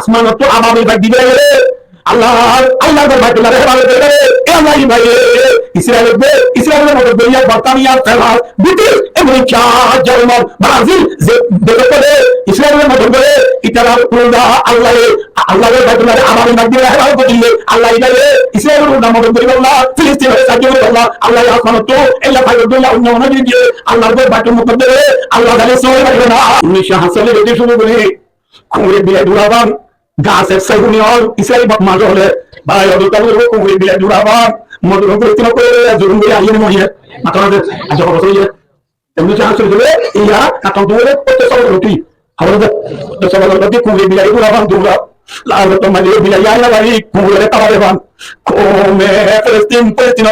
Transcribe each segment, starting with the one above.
আসমান তো আবাবিল ভাই দিবে আল্লাহ আল্লাহ বাইতুল্লাহ হেফাজত করে আল্লাহ ভাই ইসরায়েলের মতো দুনিয়া বর্তানিয়া France British America German Brazil যে দেশে করে ইসরায়েলের মতো করে ইতারা পুরোটা আল্লাহর বাইতুল্লাহ আবাবিল ভাই দিবে হেফাজত করলে আল্লাহ ভাই ইসরায়েলের মতো করে আল্লাহ ফিলিস্তিনের সাহায্য করে আল্লাহ আসমান তো আল্লাহ ভাই দুনিয়া অন্য অন্য দিয়ে আল্লাহর বাইতুল মুকদ্দারে আল্লাহ জানে সওয়াল করে না 1970 এর থেকে শুরু করে কুমড়ে বিলাই দুরাবান গাছের সাইগুনি আর ইসরায়েল বাপ হলে ভাই অদতাবুর কুমড়ে বিলাই দুরাবান মধুর পরিস্থিতি করে জরুরি করে আইয়ে মহিয়া মাথাতে আজ কথা হইছে এমনি চান্স চলে ইয়া কাটন ধরে কত সব রুটি আমাদের তো সব রুটি কুমড়ে বিলাই দুরাবান দুরা লাল তো মাঝে বিলাই আইনা ভাই কুমড়ে তাবা দেবান কোমে ফিলিস্তিন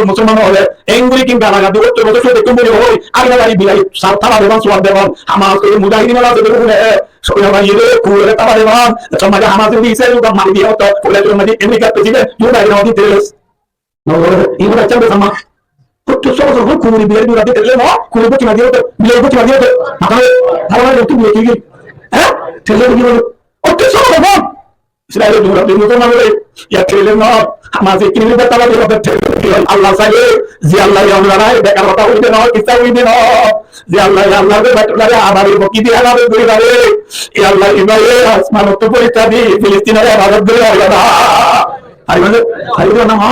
মুসলমান হলে এঙ্গুরি কিংবা লাগা দুটো তো দেখতে মনে হয় আইনা ভাই বিলাই সাত তাবা দেবান সোয়াদ দেবান আমার তো মুজাহিদিন আছে দেখুন Soalnya kulit apa deh bang? Cuma aja hamas ini saya juga mandi dia atau kulit cuma di Amerika presiden juga ada orang terus. Nah, ini udah campur sama. Tuh soal kulit biar juga di terus, no? Kulit itu cuma dia tuh, biar itu cuma dia tuh. Makanya kalau itu biar gini, terus gimana? Oh tuh soal bang. Israel itu udah dimulai mana? Ya terus no, hamas ini udah tahu dia udah Allah saya, ziallah yang lain, dekar tahu ini no, kita ini no. Allah Allah betul lah abadi bukti dia lah beri beri ya Allah ibaye asman itu berita di Filipina ya barat beri Allah hari mana ini nama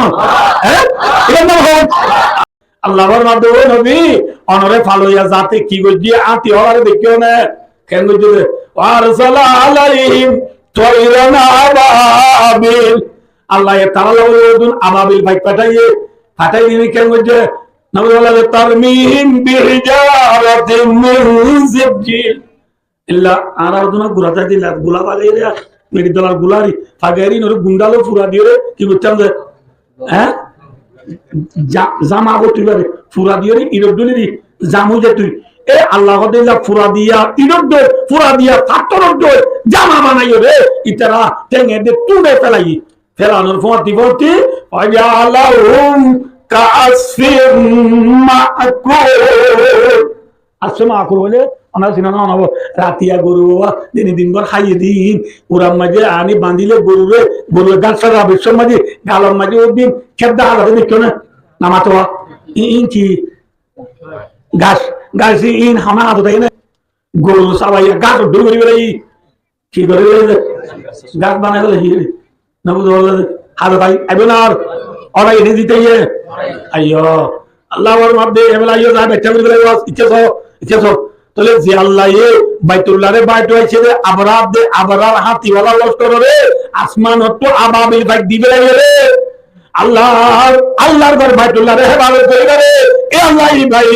Allah bermadu nabi onore follow ya zati kigo dia anti orang dekyo ne kengo jude warsala alaihim toirana ababil Allah ya taala udun ababil baik patai ini kengo jude نقول ترميهم بحجارة من سجيل إلا أنا أردنا غراتا دي لا غلا والے ريا میری دلال غلاري فاغيري نور گنڈالو پورا دیرے کی بچم دے ہیں জামা গতি করে পুরা দিয়ে ইরদুলি দি জামু যে তুই এ আল্লাহ দিলা পুরা দিয়া ইরদ পুরা দিয়া ফাটর দে জামা বানাইও রে ইতারা টেঙ্গে দে তুড়ে ফেলাই ফেলানোর ফতি ফতি ওয়াজালাহুম কাসফির মাকুল আসে মাকুল বলে আমরা সিনা না নব রাতিয়া গরু দিন ভর খাইয়ে দিন ওরাম মাঝে আনি বাঁধিলে গরুরে গরুর গাছ সারা বিশ্বের মাঝে গালর মাঝে ওদিন খেদা আলাদা দেখো না নামাতো ইনকি গাছ গাছ ইন হামা আদো তাই না গরু সবাই গাছ ডুবরি বেলাই কি করে গাছ বানাই গেলে হিরে না বুঝো হাত ভাই আইবে না और ये जीते ये अयो अल्लाह और मध्य एवला यो जा बच्चा मिल गया इच्छा सो तो ले जी अल्लाह ये बैतुल्लाह रे बैठ होइছে रे अबरार हाथी वाला लश्कर रे आसमान तो अबाबिल भाग दिबे रे আল্লাহর ঘর বাইতুল্লাহ রে হেফাজত করে রে এ আল্লাহ ভাই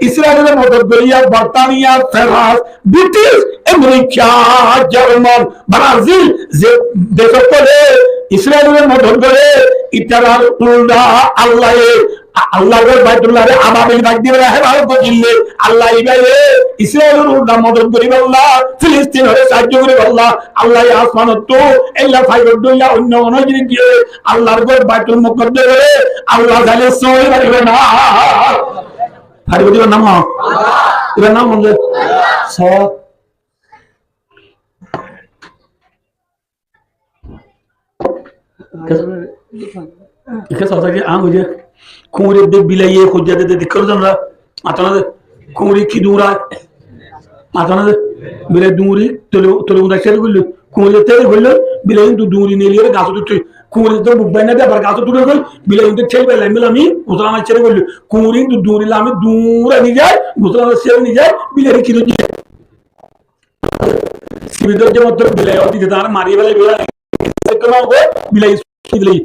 ইসরায়েলের মদদ করিয়া বর্তানিয়া France British America German Brazil যে দেশ করে ইসরায়েলের মদদ করে ইতারার উল্টা আল্লাহর বাইতুল্লাহ রে আবাবিল ভাগ দিবে হেফাজত করলে আল্লাহ ভাই ইসরায়েলের উল্টা মদদ করিবে আল্লাহ ফিলিস্তিনের সাহায্য করিবে আল্লাহ আসমান তো আল্লাহ ফাইবার দুনিয়া অন্য অন্য জিনিস দিয়ে আল্লাহর ঘর বাইতুল মুকদ্দাস আল্লাহ জালে সই পারিবে না পারিবে দিবেন নাম এর নাম হচ্ছে সব কে সসাকে আম হয়ে কুমড়ে দে বিলাইয়ে খুঁজে দে দেখো জানা মাথানা কুমড়ি কি দূরা মাথানা বিলাই দুমুরি তোলে উদা ছেড়ে গেল কুমড়ে তেল গেল বিলাই কিন্তু দুমুরি নিয়ে গাছ তুই কুমড়ি তো বুবাই না দে আবার গাছ তুলে গেল বিলাই কিন্তু ছেড়ে পেলাম আমি গোসলা আমার ছেড়ে গেল কুমড়ি কিন্তু দূরিলে আমি দূরে নিয়ে যাই গোসলা আমার ছেড়ে নিয়ে যাই বিলাই কিলো দিয়ে সিবিদর যে মত বিলাই অতি তার মারি বেলা বিলাই বিলাই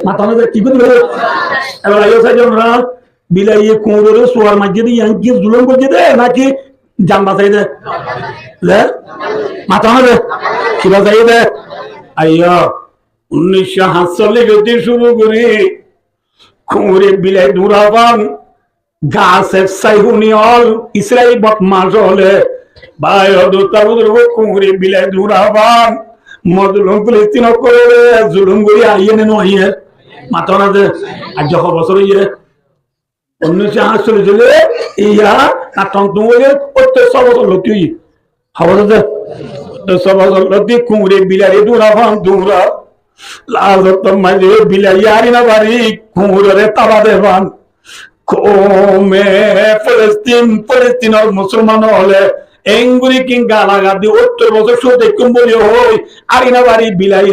মাথানো কি করে এবার আইও সাইজ আমরা বিলাইয়ে কোঁড়ে সোয়ার মাঝে দিয়ে কি জুলুম করে দে নাকি জান বাঁচাই দে লে মাথানো দে কি বাঁচাই দে আইও 1947 হতে শুরু করে কোঁড়ে বিলাই দুরাবান গাছের সাইহুনিয়ল ইসরায়েল বদমাশ হলে ভাই অদতাবুর কোঁড়ে বিলাই দুরাবান মজলুম ফিলিস্তিন করে জুলুম করে আইয়ে নেন আইয়ে মাথা না দে আর যখন বছর ইয়ে 1948 ইয়া কাটন তুমি 7 বছর লোক হাওয়াতে সবাই কুমড়ে বিলারি দূরাভান দূরা লাজত মাঝে বিলারি আরি না বাড়ি কুমড়ে তাবা দেবান কোমে ফলস্তিনের মুসলমান হলে এঙ্গুরি কিং গালাগা দি 70 বছর শুতে কুম্বলি হই আরিনা বাড়ি বিলাই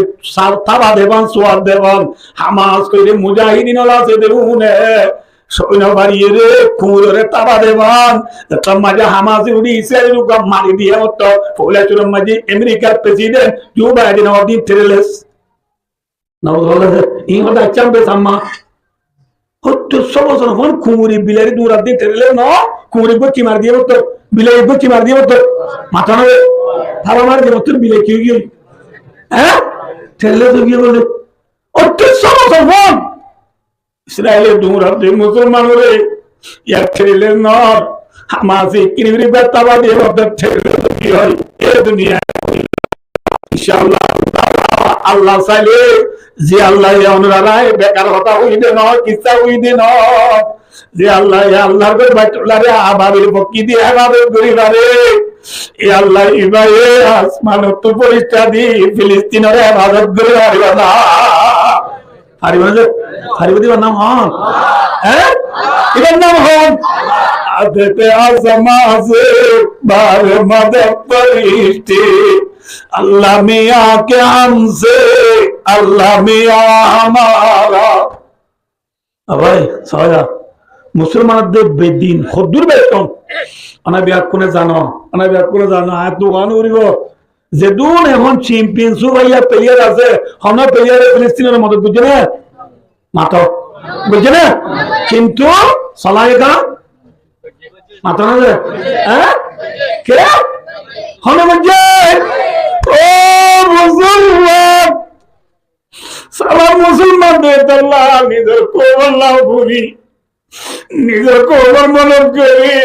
তাবা দেবান সোয়াদ দেবান হামাস কইরে মুজাহিদিন আছে দেউনে সৈন্য বাড়িয়ে রে কুমুরে তাবা দেবান মাঝে হামাসি উনি ইসরায়েল মারি দিয়ে হতো ফলে চুরম মাঝে আমেরিকার প্রেসিডেন্ট জো বাইডেন অদি টেরেলেস নাউদুল্লাহ ইংহদা চাম্বে সাম্মা 70 বছর হন কুমুরি বিলারি দূরা দিয়ে টেরেলে ন কুমুরি গচ্চি মার দিয়ে হতো বিলাই গচ্চি মার দিয়ে হতো মাথা না তাবা মার দিয়ে হতো বিলাই কি গিয়ে হ্যাঁ টেরেলে তো গিয়ে বলে 70 বছর হন ইসরায়েলের দূরাতে মুসলমানরে ইয়ার ছেড়ে নর হামাসি কিনিবরি বেতাবা দিয়ে ওদের ছেড়ে কি হয় এই দুনিয়া ইনশাআল্লাহ আল্লাহ চাইলে যে আল্লাহ অনুরারায় বেকার হতা হইবে ন কিচ্ছা হইবে ন যে আল্লাহ আল্লাহর করে বাইতুল্লাহরে আবাবিল বকি দিয়ে আবাবিল গরিবারে এই আল্লাহ ইবায়ে আসমান তো পরিষ্কার দি ফিলিস্তিনের ইবাদত করে আইবা না হারিবাদের নাম হন হ্যাঁ এটার নাম হন আদেতে আজমাজে বারে মাদে পরিষ্টি আল্লাহ মিয়া কে হামসে আল্লাহ মিয়া হামারা ভাই সয়া মুসলমানদের বেদিন খদ্দুর বেতন অনা ব্যাকুনে জানো এত গান উড়িব যেদুন এখন চ্যাম্পিয়নশিপ ভাইয়া প্লেয়ার আছে হন প্লেয়ার ফিলিস্তিনের মদত বুঝছে না মাতো বুঝছে না কিন্তু সলাইকা মাতো না হ্যাঁ কে হন বুঝছে ও মুসলমান সারা মুসলমান দেতাল্লাহ নিজের কোবল্লাহ ভুলি নিজের কোবর মনে করে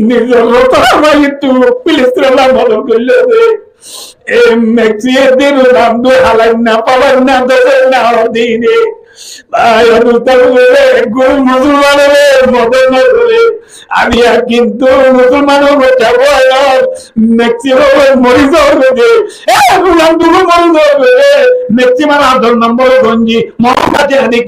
নিজের রতামাই একটু ফিলিস্তিনের মদত করলে মেক্সিয়ের দিন রামদু হালাইন না পালাইন না দেশের না দিনে আমি কিন্তু মুসলমানের ম্যাক্সিমাম মরি যাবে ম্যাক্সিমাম 8 নম্বর গঞ্জি মহাকাতে আনি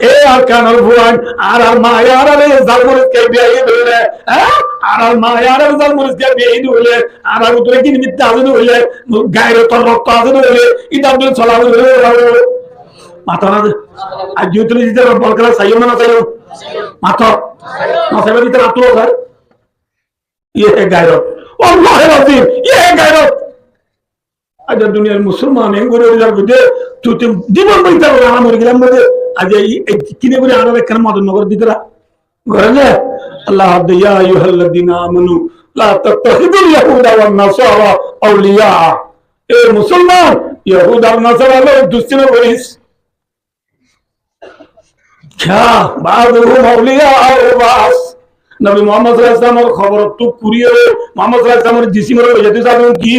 এ আর কানাল ভুয়ান আর মায়ার জালমুরিস কে বিয়ে দিলে হ্যাঁ আর মায়ার জালমুরিস কে বিয়ে দিলে আর উতরে কি নিমিত্ত আজনে হইলে গায়ের তোর রক্ত আজনে হইলে ইদা আব্দুল সালাম মাথা না আজ যুতলি দিতে বলকলা সাইও না সাইও মাথা না সাইও দিতে রাত তো স্যার ये है गायरत अल्लाह अजीम ये है गायरत আজ দুনিয়ার মুসলমান এঙ্গুরে বুঝে তুই জীবন বইতে হবে আমরা মরে গেলাম বলে আজ এই কিনে বলে আনালে কেন মদন নগর দিতরা ঘরে না আল্লাহ ইয়া আইয়ুহাল্লাযিনা আমানু লা তাত্তাখিদুল ইয়াহুদা ওয়ান নাসারা আউলিয়া এ মুসলমান ইহুদা আর নাসারা লো দুশ্মন বলিস क्या বাদুহুম আউলিয়া ও বাস নবী মুহাম্মদ সাল্লাল্লাহু আলাইহি ওয়াসাল্লামের খবর তো কুরিয়ে মুহাম্মদ সাল্লাল্লাহু আলাইহি ওয়াসাল্লামের জিসিমের যেতে যাবেন কি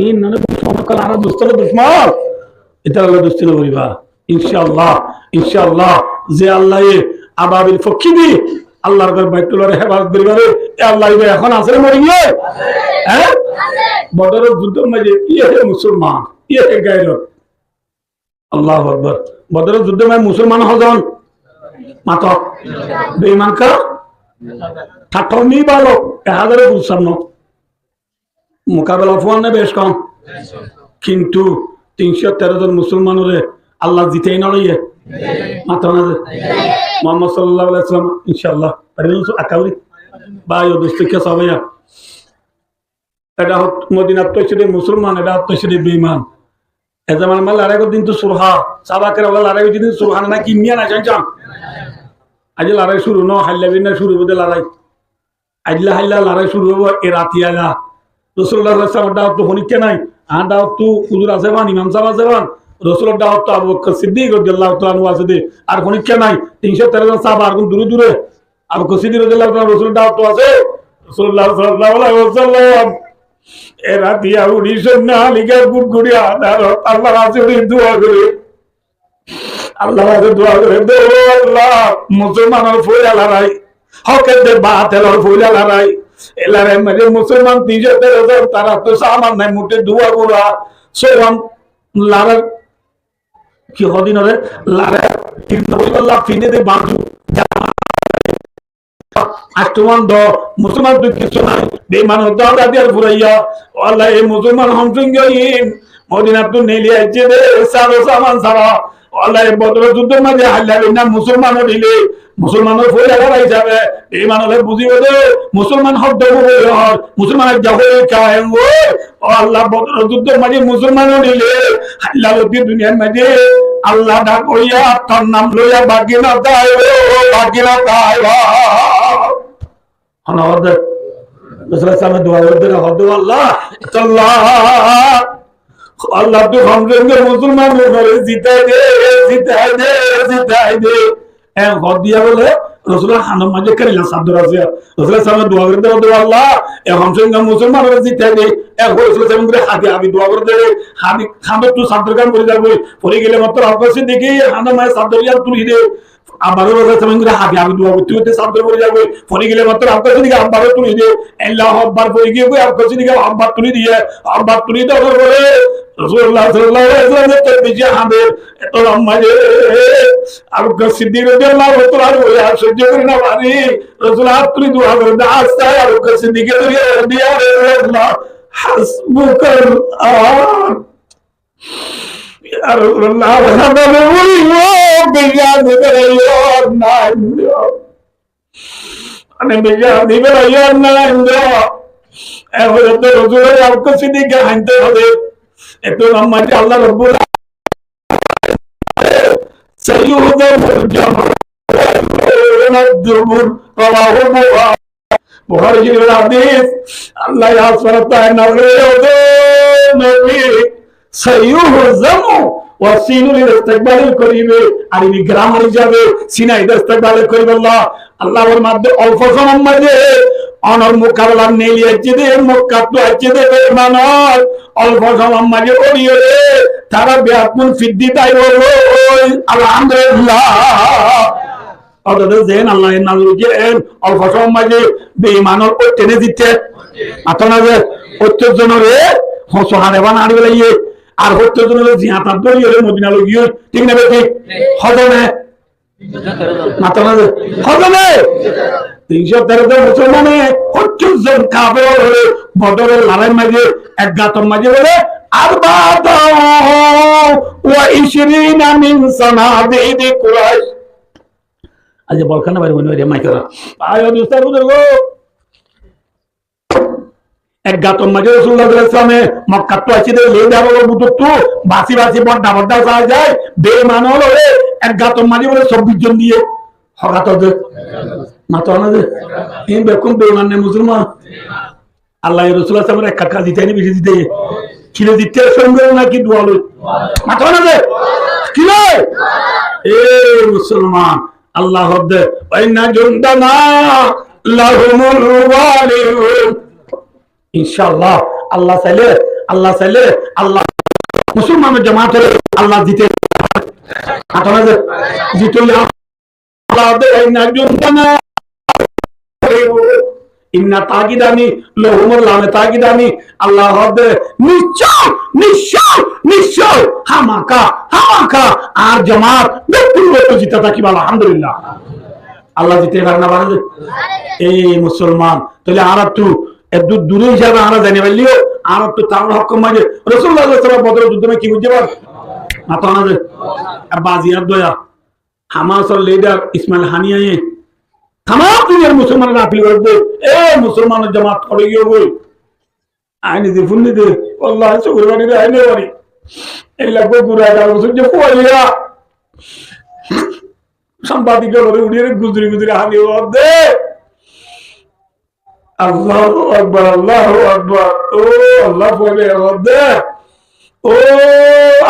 এই নানা সমকাল আর দুস্তর দুশমন এটা আল্লাহ দুস্তর করিবা ইনশাআল্লাহ যে আল্লাহ আবাবিল ফকিদি আল্লাহর ঘর বাইতুল্লাহর হেফাজত করিবারে এ আল্লাহ এখন আছে মরি গিয়ে হ্যাঁ বদরের যুদ্ধের মাঝে ইয়ে মুসলমান ইয়ে গায়রত আল্লাহু আকবার বদরের যুদ্ধে মাঝে মুসলমান হজন মাতা বেঈমান কা ঠাট্টামি ভালো 1000 মোকাবেলা ফোন না বেশ কম কিন্তু 313 জন মুসলমানের আল্লাহ জিতেই নড়িয়ে মাথা না মোহাম্মদ সাল্লাল্লাহু আলাইহি ওয়াসাল্লাম ইনশাআল্লাহ পারিবেন তো আকাউরি ভাই ও দোস্তকে সবাইয়া এটা মদিনাত তো ছিল মুসলমান এটা তো ছিল বেঈমান এ জামান মাল আরেক দিন তো সুরহা সাবাকের ওলা আরেক দিন সুরহা না কিমিয়া না জান আজ লড়াই শুরু ন হাল্লাবিন না শুরু হতে লড়াই আজলা হাল্লা লড়াই শুরু হবো এ রাতিয়ালা রাসূলুল্লাহ সাল্লাল্লাহু আলাইহি ওয়াসাল্লাম দাওয়াত তো হনিকে নাই আর দাওয়াত তো হুজুর আছে বান ইমাম সাহেব আছে বান রাসূলের দাওয়াত তো আবু বকর সিদ্দিক রাদিয়াল্লাহু তাআলা আনহু আছে আর হনিকে নাই 313 জন সাহাবা আর কোন দূরে দূরে আবু বকর সিদ্দিক রাদিয়াল্লাহু তাআলা রাসূলের দাওয়াত তো আছে রাসূলুল্লাহ সাল্লাল্লাহু আলাইহি ওয়াসাল্লাম এ রাতিয়া উড়িশন না লিগা গুড়গুড়ি আদার আল্লাহর কাছে দোয়া করে আল্লাহর কাছে দোয়া করে দে আল্লাহ মুসলমানের ফয়লা লড়াই হকের দে বাতেলর ফুলা লড়াই এলারে মানে মুসলমান 313 তারা তো সামান নাই মুটে দুয়া গুলা সোয়াম লারার কি হদিন রে লারা কিন্তু আল্লাহ ফিনে দে বাঁধু আষ্টমান দ মুসলমান তো কিছু নাই বেমান হতো আদিয়ার ফুরাইয়া আল্লাহ এই মুসলমান হমসঙ্গীন মদিনা তো নেলি আছে দে সারো সামান সারা আল্লাহ বদর যুদ্ধ মাঝে হাল্লাবে না মুসলমান দিলে মুসলমানের ফলে লড়াই যাবে এই মানুষে বুঝিবে দে মুসলমান হদ্দ হবে আর মুসলমানের যাবে কায়েম ও আল্লাহ বদর যুদ্ধ মাঝে মুসলমান দিলে হাল্লাবে দুনিয়ার মাঝে আল্লাহ ডাক কইয়া তার নাম লইয়া বাকি না তাই বাকি না তাই হনদ রাসূল সাল্লাল্লাহু আলাইহি ওয়াসাল্লাম হদ্দ আল্লাহ আল্লাহ আল্লাহ তো हमरे মুসলমান করে জিতাই দে জিতাই দে জিতাই দে এ হদিয়া বলে রাসূল হানাম মাঝে করিলা সাদর আছে রাসূল সাল্লাল্লাহু দোয়া করে দে আল্লাহ এ हमरे মুসলমান করে জিতাই দে এ রাসূল সাল্লাল্লাহু হাদি আমি দোয়া করে দে হাদি খাবে তো সাদর কাম করে যাবে পরে গেলে মাত্র আকাশে দেখি হানাম মাঝে সাদর ইয়া তুলি দে আবারও রাসূল সাল্লাল্লাহু হাদি আমি দোয়া করতে করতে সাদর করে যাবে পরে গেলে মাত্র আকাশে দেখি আবারও তুলি দে আল্লাহ আকবার পরে গিয়ে আকাশে দেখি আবার তুলি দিয়ে আবার তুলি দেওয়ার পরে রাসূলুল্লাহ সাল্লাল্লাহু আলাইহি ওয়াসাল্লাম তে বিজে হামে এত লম্বা যে আবু বকর সিদ্দিক রাদিয়াল্লাহু তাআলা ওয়া সহ্য করে না পারি রাসূল আত্রি দোয়া করে দা আস্তা আবু বকর সিদ্দিক দিয়া আল্লাহ হাসবুকাল আন ইয়া রাসূলুল্লাহ হামদে বলিও বিজা দিবে না আনে বিজা দিবে না এ হলো তো রাসূল আবু বকর সিদ্দিক হানতে হবে এত লম্বা যে আল্লাহ রাব্বুল সাইয়্যিদুল জামা নাদুবুর রাওয়াহু বুখারী শরীফের হাদিস আল্লাহ সুবহানাহু ওয়া তাআলা নবী সাইয়্যিদুল জামা ওয়া সিনুল ইস্তিকবাল করিবে আর এই গ্রামার হিসাবে সিনাই ইস্তিকবাল করিবে আল্লাহর মাধ্যমে অল্প সময় মাঝে অনর মোকাবেলা নেই আছে দে মক্কা তো আছে দে মানুষ অল্প সময় মাঝে করিয়ে রে তারা ব্যাকুল সিদ্ধি তাই বলবো আলহামদুলিল্লাহ অতএব যেন আল্লাহ নাজর যেন অল্প সময় মাঝে বেঈমানর ও টেনে দিতে আতনা যে 70 জন রে হসহারে বানাড়ি বলাইয়ে আর 70 জন রে জিয়াতা দরিয়ে মদিনা লগিয়ে ঠিক না ঠিক হজমে মাতনা যে হজমে 313 মুসলমানে 25 জন কাফের হলে বদরের লড়াই মাঝে এক গাতর মাঝে বলে আরবাতা ওয়া 20 মিন সানাদিদ কুরাইশ আজ বলখানা বাইরে বনে মাইকরা আয় দোস্তার বুঝো গো এক গাতর মাঝে রাসূলুল্লাহ সাল্লাল্লাহু আলাইহি ওয়াসাল্লাম মক্কা তো আছে দে লে দাও বুঝো তো বাসি বাসি বড় বড় যায় যায় বেঈমান হলে এক গাতর মাঝে বলে 26 জন দিয়ে হগাত দে মাতো না যে এই বেকুম বেঈমান নে মুসলমান আল্লাহ রাসূলুল্লাহ সাল্লাল্লাহু আলাইহি ওয়াসাল্লাম এক কাকা দিতে নি বেশি দিতে কিলে দিতে সঙ্গে নাকি দোয়া লই মাতো না যে কিলে এ মুসলমান আল্লাহ হদে ওয়াইনা জুনদানা লাহুমুল ওয়ালিউন ইনশাআল্লাহ আল্লাহ চাইলে আল্লাহ মুসলমানের জামাতের আল্লাহ দিতে মাতো না যে জিতুল আল্লাহ দে ওয়াইনা জুনদানা ইন্না তাকিদানি লহুমুল লামে তাকিদানি আল্লাহ হবে নিশ্চয় নিশ্চয় নিশ্চয় হামাকা আর জামাত বিপুল লোক জিতা থাকি বলা আলহামদুলিল্লাহ আল্লাহ জিতে পারে না পারে এই মুসলমান তাহলে আর একটু একটু দূরে হিসাবে আমরা জানি পারলিও আর একটু তার হক মাঝে রাসূলুল্লাহ সাল্লাল্লাহু আলাইহি ওয়াসাল্লাম বদর যুদ্ধে কি বুঝতে পার মাতো না যে বাজিয়ার দয়া হামাসের লিডার ইসমাইল হানিয়ে तमाम दुनिया मुसलमान अपील कर दे ए मुसलमान जमात कर गयो बोल आईने दे फुन्नी दे अल्लाह शुक्रवानी दे आईने वाली ए लगो गुरा का मुझे पोलिया संपादिक করে উড়িয়ে গুজরি হানি ওর দে আল্লাহু আকবার ও আল্লাহ বলে ওর দে ও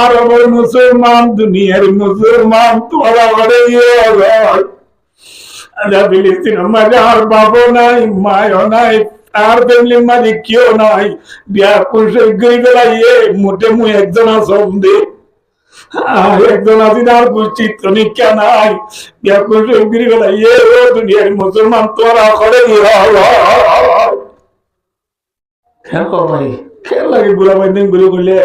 আরবের মুসলমান দুনিয়ার মুসলমান তোরা বড় ইয়ে আল্লাহ ফিলিস্তিন মাজার বাবু নাই মায়ও নাই আর ফ্যামিলি মাঝে কেউ নাই বিয়া পুরুষের গরিব লাইয়ে মোটে মুই একজন আসম দে একজন আছি না গোষ্ঠী তনিকা নাই এখন সঙ্গীর বেলা ইয়ে দুনিয়ার মুসলমান তোরা করে খেয়াল লাগে বুড়া বাইদিন গুলো করলে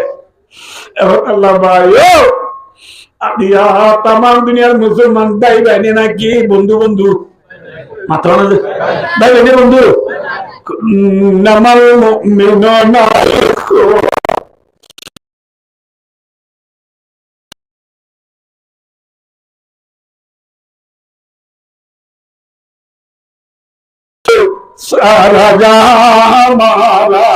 এখন আল্লাহ ভাই তাম দুনিয়ার মুসলমান ভাই বাইনে নাকি বন্ধু বন্ধু মাত্র ভাই বাইনে বন্ধু নামাল সারা জামালা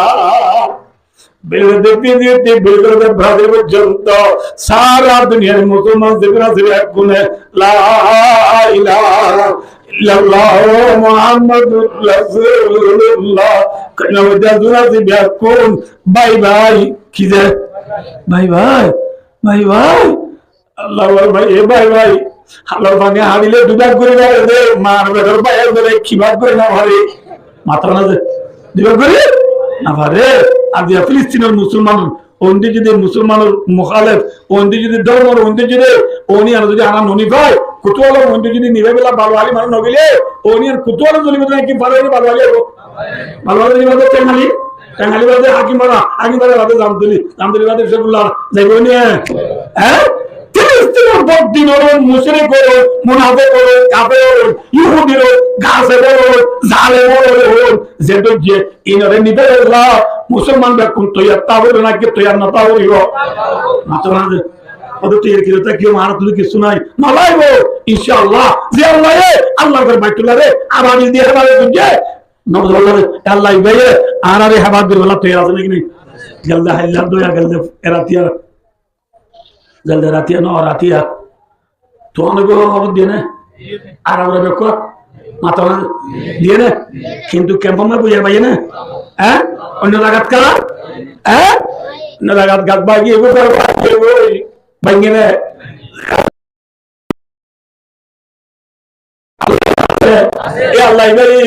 পর্যন্ত সারা দুনিয়ার মুসলমান এক গুণে লা ইলাহা ইল্লাল্লাহ মুহাম্মাদুর রাসূলুল্লাহ ভাই ভাই কি যে ভাই ভাই ভাই ভাই আল্লাহ ভাই এ ভাই ভাই আল্লাহ ভাঙে হারিলে দুবার করে দে মার বেদর বাইরে ধরে কিভাবে করে না ভারে মাথা না দুবার করে না ভারে আর দিয়া ফিলিস্তিনের মুসলমান ওন্দি যদি মুসলমানের মুখালেফ ওন্দি যদি ধর্ম ওন্দি যদি ওনি আর যদি আনা ননি ভাই কুতুয়াল ওন্দি যদি নিবে বেলা বালওয়ালি মানুষ নগিলে ওনি আর কুতুয়াল জলিবে কি ভালো বালওয়ালি হবো বালওয়ালি নিবে টেঙ্গালি টেঙ্গালি বাদে হাকিম বাদে বাদে জামতলি বাদে সেগুলা যাইব নিয়ে হ্যাঁ মুসলমান তৈয়ার তা বলে নাকি তৈয়ার না তা বলিব কেউ মারা তুলে কিছু নাই নলাইব ইনশাআল্লাহ যে আল্লাহ আল্লাহ বাইতুল্লাহ রে আবার দিয়ে আল্লাহ ভাইয়ে আর আরে হাবাদ বেলা তৈয়ার আছে নাকি গেলদা হাইলা দয়া গেলদে এরাতিয়া জলদি রাতিয়া ন রাতিয়া তো অনেক খবর দিয়ে না আর আমরা বেক মাথা দিয়ে না কিন্তু ক্যাম্পমে বুঝে পাই না হ্যাঁ অন্য জায়গাত কালা হ্যাঁ অন্য জায়গাত গাছ বাগিয়ে ভাঙিয়ে না আল্লাহ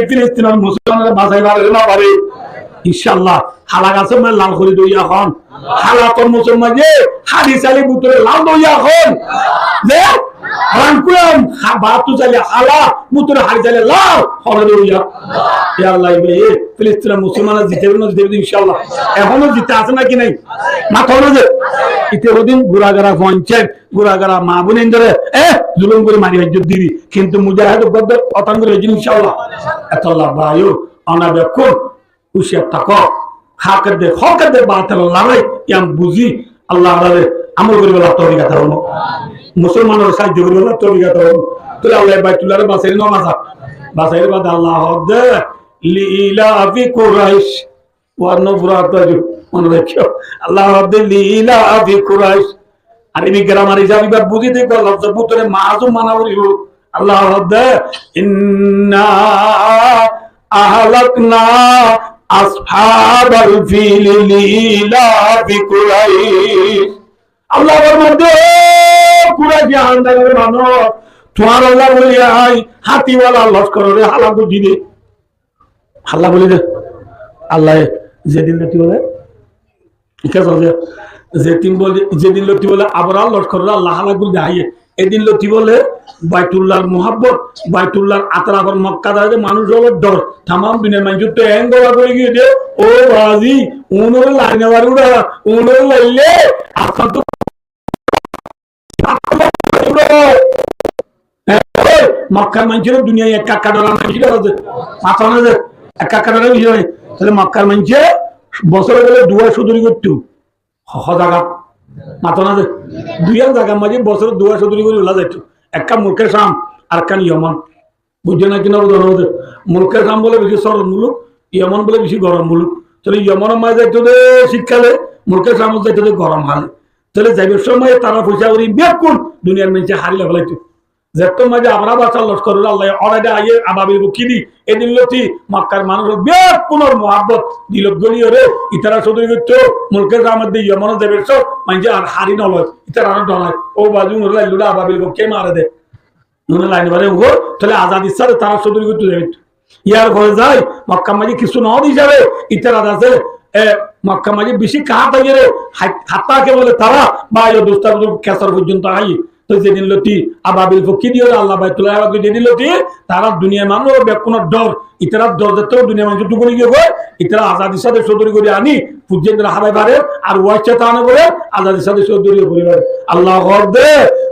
ফিলিস্তিনের মুসলমানের বাসায় পারে না পারে ইনশাআল্লাহ হালা গাছে মানে লাল করে দই এখন হালা তোর মুসলমান যে হাড়ি চালি বুতরে লাল দই এখন যে রানকুয়াম বাতু চালি হালা বুতরে হাড়ি চালি লাল হরে দইয়া ইয়া আল্লাহ ভাই ফিলিস্তিনের মুসলমানরা জিতে ইনশাআল্লাহ এখনো জিতে আছে নাকি নাই মাথা না যে ইতিহদিন গুরাগারা পঞ্চায়েত গুরাগারা মা বোনের ধরে জুলুম করে মারি হজ্জত দিবি কিন্তু মুজাহিদ বদ্দ অতান করে ইনশাআল্লাহ এত আল্লাহ ভাইও অনাবেক্ষণ হুশিয়ার থাকো হকের দে বাতিল লড়াই ইয়াম বুঝি আল্লাহ আড়ালে আমল করি বলা তৌফিক দাও মুসলমানের সাহায্য করি বলা তৌফিক দাও তাহলে আল্লাহ বাইতুল্লাহর বাসায় নামাজ বাসায় বাদ আল্লাহ হদে লিলা ফি কুরাইশ ওয়া নফরাতাজু মনে রাখিও আল্লাহ হদে লিলা ফি কুরাইশ আর এই গ্রামার হিসাবে বা বুঝি দেখো লফজ পুত্রে মাযুম মানা করিব আল্লাহ হদে ইন্না আহলাকনা আসহাবাল ফিল লিলা ফি কুরাইশ আল্লাহর মধ্যে পুরা জাহান্নামের মানো তোমার আল্লাহ বলি আই হাতিওয়ালা লস্কর রে হালা বুঝি দে হাল্লা বলি দে আল্লাহ যেদিন লতি বলে ঠিক আছে যেদিন লতি বলে আবার লস্কর আল্লাহ হালা গুল দেখাইয়ে এদিন লতি বলে বাইতুল্লাহর মোহাব্বত বাইতুল্লাহর আতর আবার মক্কা দাঁড়াতে মানুষ হলো ডর তামাম দুনিয়ার মানুষ তো এঙ্গলা করে গিয়ে দে ও বাজি উনোর লাইনে বার উড়া উনোর লাইলে আপনার তো মক্কার মানুষের দুনিয়ায় এক কাকা ডরা মানুষের মাথা না যে এক কাকা ডরা বিষয় তাহলে মক্কার মানুষে বছরে গেলে দুয়া সুদরি করতো জায়গা মাথা না যে দুইয়ার জায়গার মাঝে বছরে দুয়া সুদরি করে ওলা যাইতো একটা মুলকের শাম আর কান ইয়মন বুঝছে না কিনা মুলকের শাম বলে বেশি সরল মুলুক ইয়মন বলে বেশি গরম মুলুক তাহলে ইয়মনের মাঝে যাইতো দে শীতকালে মুলকের শাম যাইতো দে গরম হালে তাহলে যাইবার সময় তারা পয়সা করি বেকুন দুনিয়ার মানুষে হারিয়ে ফেলাইতো যেত মাঝে আমরা বাচ্চা লস্কর আল্লাহ অরাইডে আইয়ে আবাবিল কিনি এদিন লতি মক্কার মানুষ বেকুনোর মহাব্বত দিল গলিও রে ইতারা সদরি করতো মুলকের শামের দিয়ে ইয়মনের যাইবার সব মানুষে আর হারি নলয় ইতারা আরো ডলায় ও বাজু লাইলুরা আবাবিল কে মারে দে লাইন বারে উগো তাহলে আজাদ ইচ্ছা তারা সদরি করতে যাবে ইয়ার ঘরে যায় মক্কা মাঝে কিছু ন হিসাবে ইতারা আছে মক্কা মাঝে বেশি কাহা থাকে রে হাতাকে বলে তারা বা দোস্তার কেসার পর্যন্ত আই তো যেদিন লতি আবাবিল ফকি দিয়ে আল্লাহ বাইতুল্লাহ যেদিন লতি তারা দুনিয়া মানুষ বেকুন ডর ইতারা ডর যেত দুনিয়া মানুষ টুকুনি গিয়ে গয় ইতারা আজাদির সাথে চৌধুরী করে আনি পূজ্যেন্দ্র হারাই পারে আর ওয়াইচা তা আনে বলে আজাদির সাথে চৌধুরী পরিবার আল্লাহ হরদে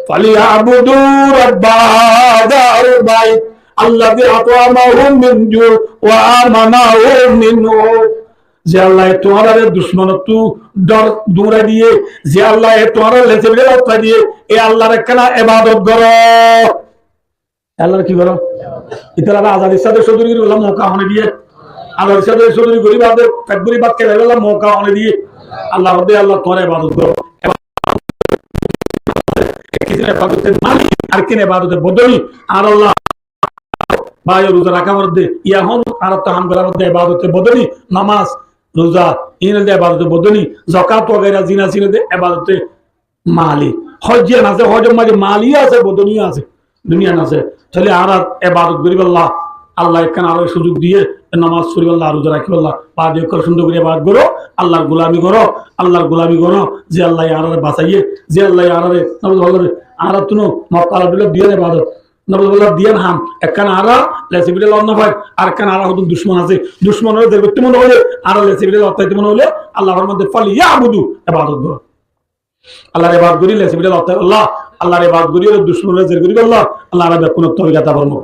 ফালিয়া আবুদু রাব্বাদাল বাইত আল্লাযী আত'আমাহুম মিন জু ওয়া আমানাহুম মিন যে আল্লাহ তোমার দুশ্মনতু ডর দূরে দিয়ে যে আল্লাহ তোমার লেজে বেড়ে দিয়ে এই আল্লাহর একখানা ইবাদত করো আল্লাহর কি করো ইতারা আজাদির সাথে চৌধুরী বললাম মৌকা হনে দিয়ে আজাদির সাথে চৌধুরী গরিবাদের ফ্যাক্টরি বাদ কে বললাম মৌকা হনে দিয়ে আল্লাহ হদে আল্লাহ তোমার ইবাদত করো ইবাদতের মালিক আর কিনে ইবাদতের বদলি আর আল্লাহ ভাই রোজা রাখা মধ্যে ইয়া হন আর তাহাম করার মধ্যে ইবাদতের বদলি নামাজ রোজা ইনের দে ইবাদতের বদলি যাকাত ওগেরা জিনা সিনে দে ইবাদতে মালি হজ্জে আছে হজের মাঝে মালি আছে বদলি আছে দুনিয়া আছে তাহলে আর ইবাদত করি আল্লাহ আল্লাহ এখানে আরো সুযোগ দিয়ে নামাজ পড়ি আল্লাহ রোজা রাখি আল্লাহ পা দিয়ে করে সুন্দর করে ইবাদত করো আল্লাহর গোলামি করো আল্লাহর গোলামি করো যে আল্লাহ আরারে বাঁচাইয়ে যে আল্লাহ আরারে আর তুনো মক্কালা দিলে দিয়ে ইবাদত নবুল্লাহ দিয়ান হাম একখান আরা লেসিবিলে লন্ন হয় আর একখান আরা হতো দুশ্মন আছে দুশ্মনের যে ব্যক্তি মনে হলে আরা লেসিবিলে লত্তাইতে মনে হলে আল্লাহর মধ্যে ফালি ইয়াবুদু ইবাদত করো আল্লাহর ইবাদত করি লেসিবিলে লত্তাই আল্লাহ আল্লাহর ইবাদত করি দুশ্মনের যে করি আল্লাহ আল্লাহ আরা কোন তরিকা তা বলবো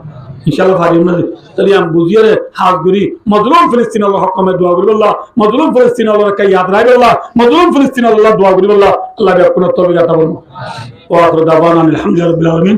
ইনশাআল্লাহ ফারিম না তাহলে আমি বুঝিয়ে হাত করি মজলুম ফিলিস্তিন আল্লাহ হকমে দোয়া করি আল্লাহ মজলুম ফিলিস্তিন আল্লাহ কে ইয়াদ রাখি আল্লাহ মজলুম ফিলিস্তিন আল্লাহ দোয়া করি আল্লাহ আল্লাহ কোন তরিকা তা বলবো ওয়া আখিরু দাওয়ানা আলহামদুলিল্লাহি রাব্বিল আলামিন।